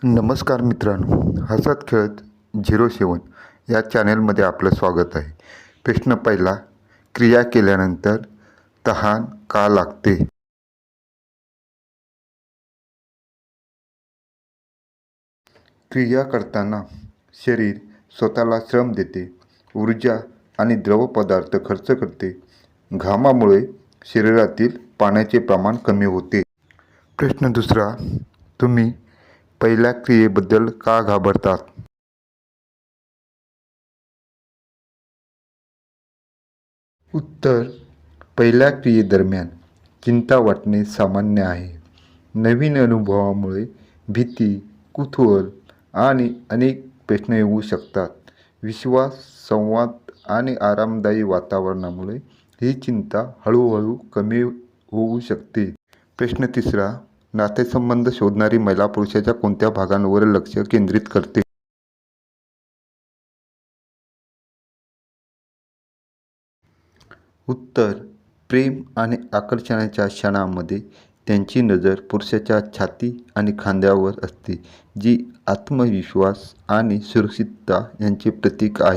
नमस्कार मित्रांनो, हसत खेळत 07 या चॅनलमध्ये आपलं स्वागत आहे. प्रश्न पहिला, क्रिया केल्यानंतर तहान का लागते? क्रिया करताना शरीर स्वतःला श्रम देते, ऊर्जा आणि द्रव पदार्थ खर्च करते. घामामुळे शरीरातील पाण्याचे प्रमाण कमी होते. प्रश्न दुसरा, तुम्ही पहिल्या क्रियेबद्दल का घाबरतात? उत्तर, पहिल्या क्रियेदरम्यान चिंता वाटणे सामान्य आहे. नवीन अनुभवामुळे भीती, कुतूहल आणि अनेक प्रश्न येऊ शकतात. विश्वास, संवाद आणि आरामदायी वातावरणामुळे ही चिंता हळूहळू कमी होऊ शकते. प्रश्न तिसरा, नातेसंबंध शोधणारी महिला पुरुषाच्या कोणत्या भागांवर लक्ष केंद्रित करते? उत्तर, प्रेम आणि आकर्षणाच्या क्षणामध्ये त्यांची नजर पुरुषाच्या छाती आणि खांद्यावर असते, जी आत्मविश्वास आणि सुरक्षितता यांचे प्रतीक आहे.